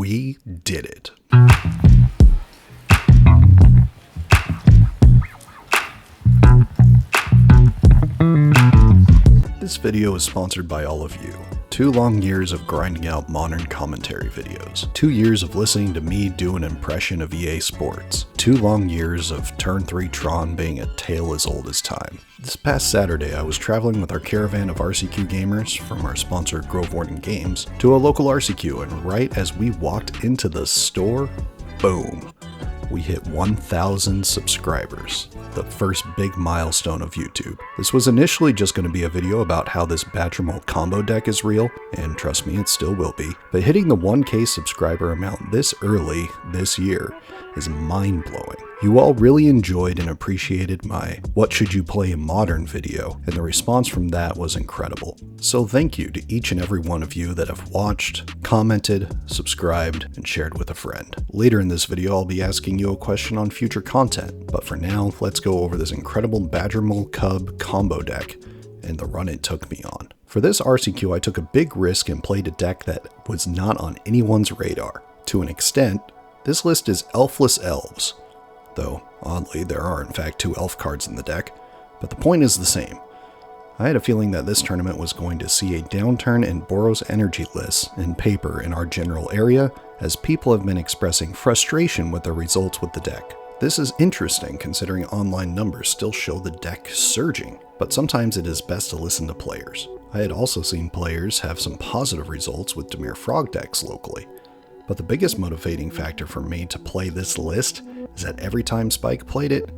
We did it. This video is sponsored by all of you. 2 long years of grinding out modern commentary videos. 2 years of listening to me do an impression of EA Sports. 2 long years of Turn 3 Tron being a tale as old as time. This past Saturday, I was traveling with our caravan of RCQ gamers from our sponsor Grove Warden Games to a local RCQ, and right as we walked into the store, boom, we hit 1,000 subscribers, the first big milestone of YouTube. This was initially just going to be a video about how this Badgermole Combo deck is real, and trust me, it still will be, but hitting the 1K subscriber amount this early this year is mind-blowing. You all really enjoyed and appreciated my What Should You Play in Modern video, and the response from that was incredible. So thank you to each and every one of you that have watched, commented, subscribed, and shared with a friend. Later in this video, I'll be asking you a question on future content, but for now, let's go over this incredible Badgermole Cub combo deck and the run it took me on. For this RCQ, I took a big risk and played a deck that was not on anyone's radar. To an extent, this list is elfless elves, though oddly there are in fact 2 elf cards in the deck, but the point is the same. I had a feeling that this tournament was going to see a downturn in Boros energy lists and paper in our general area, as people have been expressing frustration with the results with the deck. This is interesting considering online numbers still show the deck surging, but sometimes it is best to listen to players. I had also seen players have some positive results with Dimir Frog decks locally. But the biggest motivating factor for me to play this list is that every time Spike played it,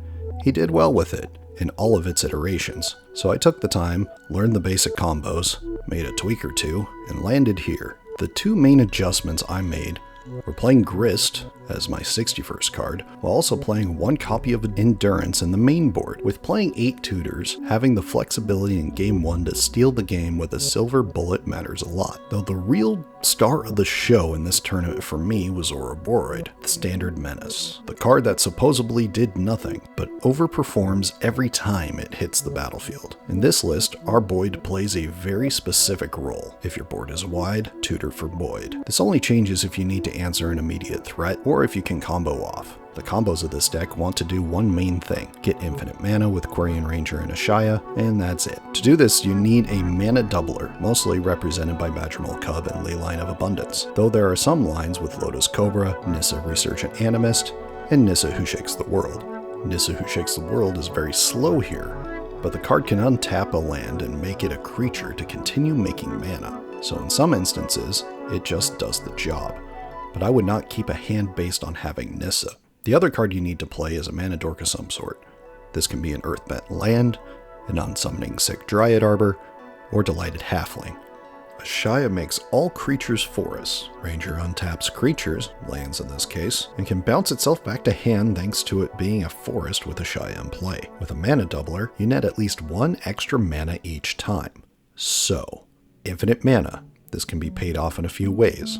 he did well with it in all of its iterations. So I took the time, learned the basic combos, made a tweak or 2, and landed here. The 2 main adjustments I made were playing Grist as my 61st card, while also playing 1 copy of Endurance in the main board. With playing 8 tutors, having the flexibility in game 1 to steal the game with a silver bullet matters a lot. Though the real star of the show in this tournament for me was Ouroboros, the standard menace. The card that supposedly did nothing, but overperforms every time it hits the battlefield. In this list, our Boyd plays a very specific role. If your board is wide, tutor for Boyd. This only changes if you need to answer an immediate threat, or if you can combo off. The combos of this deck want to do one main thing: get infinite mana with Quarian Ranger and Ashaya, and that's it. To do this, you need a mana doubler, mostly represented by Badgermole Cub and Leyline of Abundance, though there are some lines with Lotus Cobra, Nissa Resurgent Animist, and Nissa Who Shakes the World. Nissa Who Shakes the World is very slow here, but the card can untap a land and make it a creature to continue making mana, so in some instances, it just does the job. But I would not keep a hand based on having Nissa. The other card you need to play is a mana dork of some sort. This can be an Earthbent land, an unsummoning sick Dryad Arbor, or Delighted Halfling. Ashaya makes all creatures forests. Ranger untaps creatures, lands in this case, and can bounce itself back to hand thanks to it being a forest with Ashaya in play. With a mana doubler, you net at least 1 extra mana each time. So, infinite mana. This can be paid off in a few ways,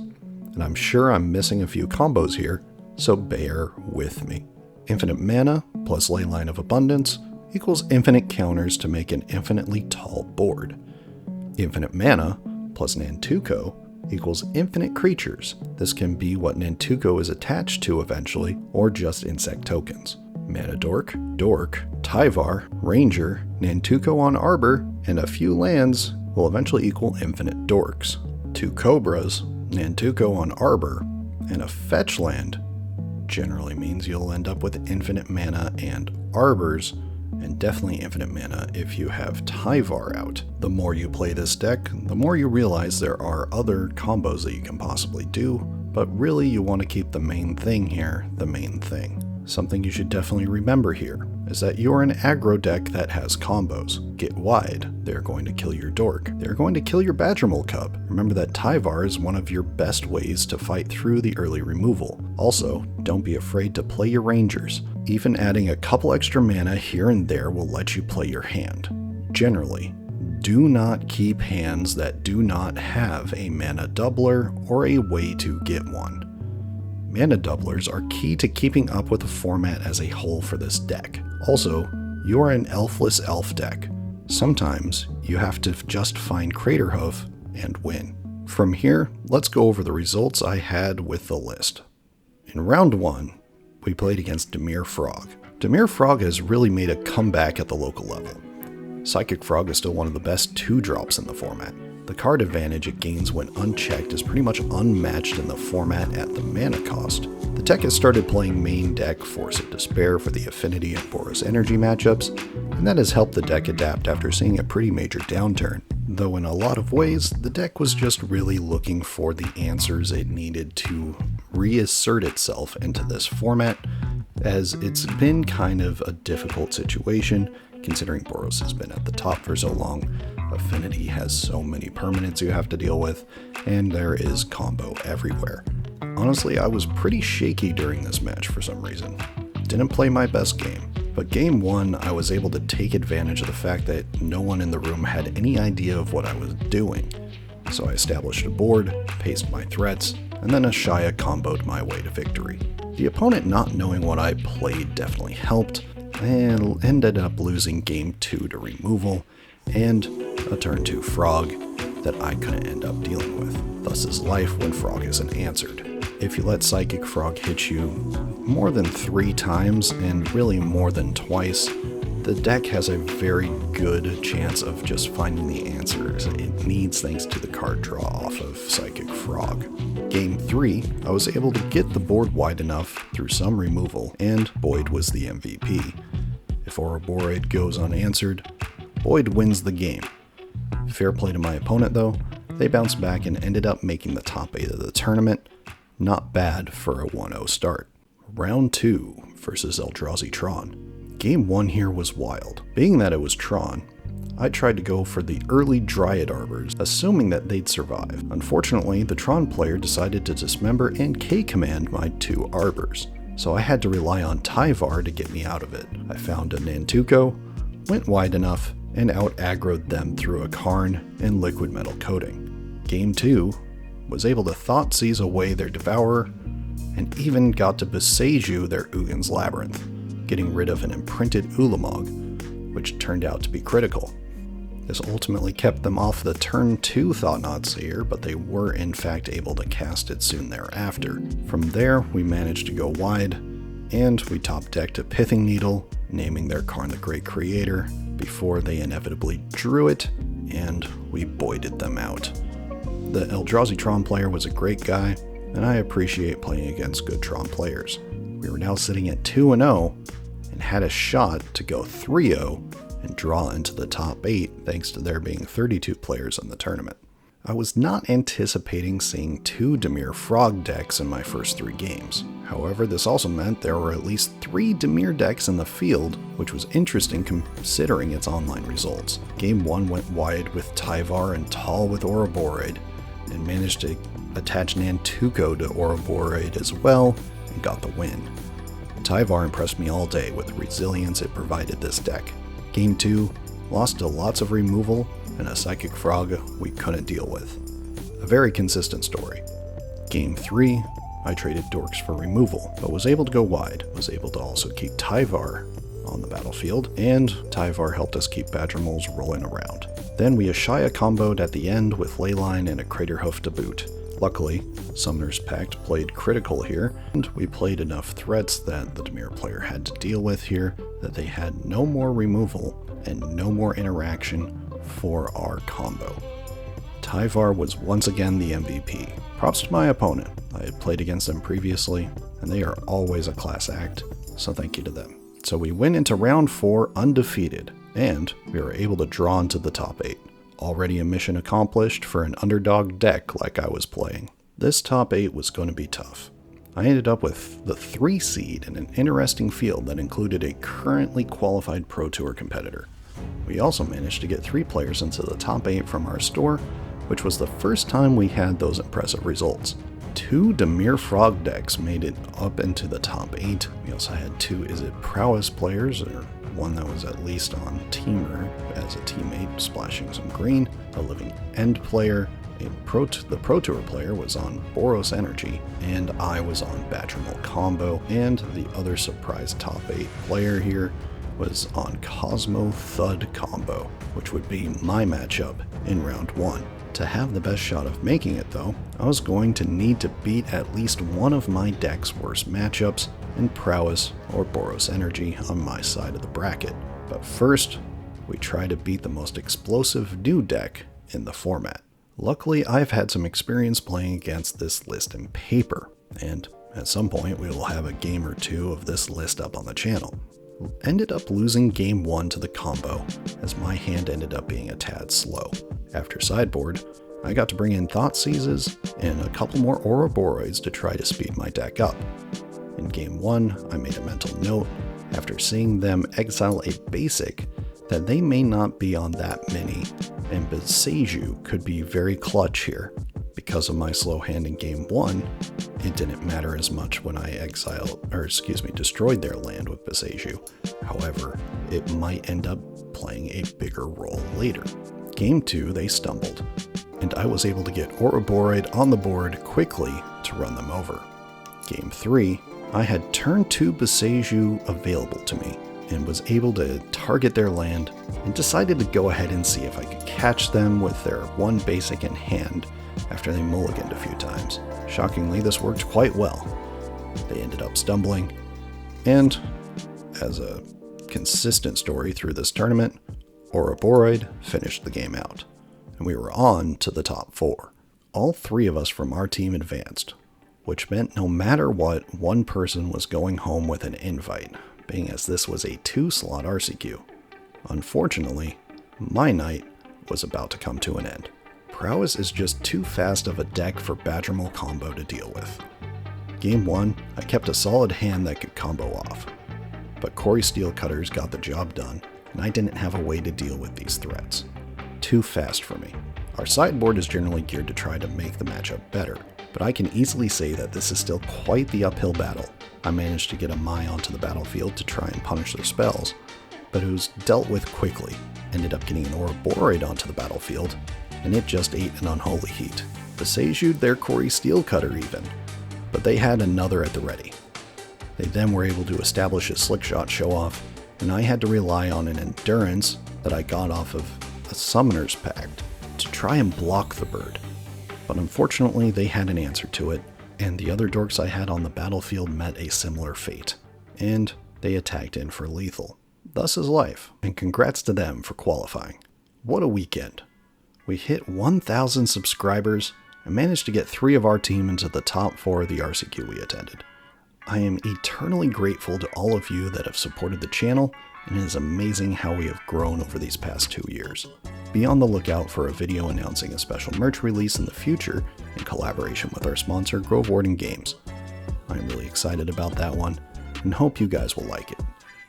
and I'm sure I'm missing a few combos here, so bear with me. Infinite mana plus Leyline of Abundance equals infinite counters to make an infinitely tall board. Infinite mana plus Nantuko equals infinite creatures. This can be what Nantuko is attached to eventually, or just insect tokens. Mana Dork, Dork, Tyvar, Ranger, Nantuko on Arbor, and a few lands will eventually equal infinite Dorks. 2 Cobras, Nantuko on Arbor, and a fetch land generally means you'll end up with infinite mana and arbors, and definitely infinite mana if you have Tyvar out. The more you play this deck, the more you realize there are other combos that you can possibly do, but really you want to keep the main thing here the main thing. Something you should definitely remember here is that you're an aggro deck that has combos. Get wide, they're going to kill your Dork. They're going to kill your Badgermole Cub. Remember that Tyvar is one of your best ways to fight through the early removal. Also, don't be afraid to play your Rangers. Even adding a couple extra mana here and there will let you play your hand. Generally, do not keep hands that do not have a mana doubler or a way to get one. Mana doublers are key to keeping up with the format as a whole for this deck. Also, you are an elfless elf deck. Sometimes you have to just find Craterhoof and win. From here, let's go over the results I had with the list. In round 1, we played against Dimir Frog. Dimir Frog has really made a comeback at the local level. Psychic Frog is still one of the best 2-drops in the format. The card advantage it gains when unchecked is pretty much unmatched in the format at the mana cost. The deck has started playing main deck Force of Despair for the Affinity and Boros Energy matchups, and that has helped the deck adapt after seeing a pretty major downturn. Though in a lot of ways, the deck was just really looking for the answers it needed to reassert itself into this format, as it's been kind of a difficult situation, considering Boros has been at the top for so long. Affinity has so many permanents you have to deal with, and there is combo everywhere. Honestly, I was pretty shaky during this match for some reason. Didn't play my best game, but game 1 I was able to take advantage of the fact that no one in the room had any idea of what I was doing. So I established a board, paced my threats, and then Ashaya comboed my way to victory. The opponent not knowing what I played definitely helped, and ended up losing game 2 to removal, and a turn 2 Frog that I couldn't end up dealing with. Thus is life when Frog isn't answered. If you let Psychic Frog hit you more than 3 times, and really more than twice, the deck has a very good chance of just finding the answers it needs thanks to the card draw off of Psychic Frog. Game 3, I was able to get the board wide enough through some removal, and Boyd was the MVP. If Ouroboros goes unanswered, Boyd wins the game. Fair play to my opponent though, they bounced back and ended up making the top 8 of the tournament. Not bad for a 1-0 start. Round 2 versus Eldrazi Tron. Game 1 here was wild. Being that it was Tron, I tried to go for the early Dryad Arbors, assuming that they'd survive. Unfortunately, the Tron player decided to dismember and K-command my 2 Arbors, so I had to rely on Tyvar to get me out of it. I found a Nantuko, went wide enough, and out-aggroed them through a Karn and Liquid Metal Coating. Game 2 was able to Thoughtseize away their Devourer, and even got to Beseiju their Ugin's Labyrinth, getting rid of an imprinted Ulamog, which turned out to be critical. This ultimately kept them off the turn 2 Thought-Knot Seer, but they were in fact able to cast it soon thereafter. From there, we managed to go wide, and we top-decked a Pithing Needle, naming their Karn the Great Creator, before they inevitably drew it, and we Boyded them out. The Eldrazi Tron player was a great guy, and I appreciate playing against good Tron players. We were now sitting at 2-0, and had a shot to go 3-0 and draw into the top 8 thanks to there being 32 players in the tournament. I was not anticipating seeing 2 Dimir Frog decks in my first 3 games. However, this also meant there were at least 3 Dimir decks in the field, which was interesting considering its online results. Game 1 went wide with Tyvar and Tall with Ouroboros, and managed to attach Nantuko to Ouroboros as well, and got the win. Tyvar impressed me all day with the resilience it provided this deck. Game 2 lost to lots of removal and a Psychic Frog we couldn't deal with. A very consistent story. Game 3, I traded Dorks for removal, but was able to go wide, was able to also keep Tyvar on the battlefield, and Tyvar helped us keep Badgermoles rolling around. Then we Ashaya comboed at the end with Leyline and a Craterhoof to boot. Luckily, Summoner's Pact played critical here, and we played enough threats that the Dimir player had to deal with here that they had no more removal and no more interaction for our combo. Tyvar was once again the MVP. Props to my opponent. I had played against them previously, and they are always a class act, so thank you to them. So we went into round 4 undefeated, and we were able to draw into the top 8. Already a mission accomplished for an underdog deck like I was playing. This top 8 was going to be tough. I ended up with the 3 seed in an interesting field that included a currently qualified Pro Tour competitor. We also managed to get 3 players into the top 8 from our store, which was the first time we had those impressive results. 2 Dimir Frog decks made it up into the top 8. We also had 2 Is It Prowess players, or one that was at least on Teamer as a teammate splashing some green, a Living End player, the Pro Tour player was on Boros Energy, and I was on Badgermole Combo, and the other surprise top 8 player here was on Cosmo Thud Combo, which would be my matchup in round 1. To have the best shot of making it though, I was going to need to beat at least one of my deck's worst matchups in prowess or Boros energy on my side of the bracket. But first, we try to beat the most explosive new deck in the format. Luckily, I've had some experience playing against this list in paper, and at some point we will have a game or two of this list up on the channel. Ended up losing game 1 to the combo, as my hand ended up being a tad slow. After sideboard, I got to bring in Thoughtseizes and a couple more Ouroboros to try to speed my deck up. In game 1, I made a mental note, after seeing them exile a basic, that they may not be on that many, and Beseju could be very clutch here. Because of my slow hand in game 1, it didn't matter as much when I destroyed their land with Beseju. However, it might end up playing a bigger role later. Game 2, they stumbled, and I was able to get Ouroboros on the board quickly to run them over. Game 3, I had turn 2 Beseju available to me, and was able to target their land, and decided to go ahead and see if I could catch them with their one basic in hand after they mulliganed a few times. Shockingly, this worked quite well. They ended up stumbling, and as a consistent story through this tournament, Ouroboros finished the game out, and we were on to the top 4. All 3 of us from our team advanced, which meant no matter what, one person was going home with an invite, being as this was a 2-slot RCQ. Unfortunately, my night was about to come to an end. Prowess is just too fast of a deck for Badgermole Combo to deal with. Game 1, I kept a solid hand that could combo off, but Corey Steelcutters got the job done, and I didn't have a way to deal with these threats. Too fast for me. Our sideboard is generally geared to try to make the matchup better, but I can easily say that this is still quite the uphill battle. I managed to get a Mai onto the battlefield to try and punish their spells, but it was dealt with quickly. Ended up getting an Ouroboros onto the battlefield, and it just ate an unholy heat. Beseju'd their Corey Steelcutter even, but they had another at the ready. They then were able to establish a Slickshot show-off, and I had to rely on an Endurance that I got off of a Summoner's Pact to try and block the bird. But unfortunately, they had an answer to it, and the other dorks I had on the battlefield met a similar fate, and they attacked in for lethal. Thus is life, and congrats to them for qualifying. What a weekend. We hit 1,000 subscribers and managed to get 3 of our team into the top 4 of the RCQ we attended. I am eternally grateful to all of you that have supported the channel, and it is amazing how we have grown over these past 2 years. Be on the lookout for a video announcing a special merch release in the future in collaboration with our sponsor, Grove Warden Games. I am really excited about that one, and hope you guys will like it.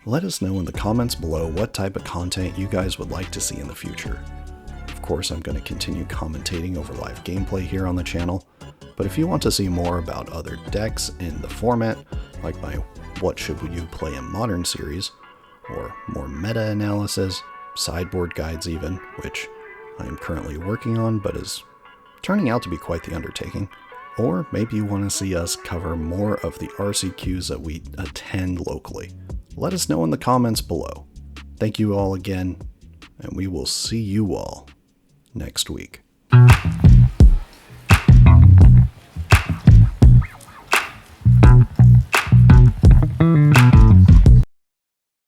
Let us know in the comments below what type of content you guys would like to see in the future. Of course, I'm going to continue commentating over live gameplay here on the channel, but if you want to see more about other decks in the format, like my What Should You Play in Modern series, or more meta-analysis, sideboard guides even, which I am currently working on but is turning out to be quite the undertaking, or maybe you want to see us cover more of the RCQs that we attend locally. Let us know in the comments below. Thank you all again, and we will see you all next week.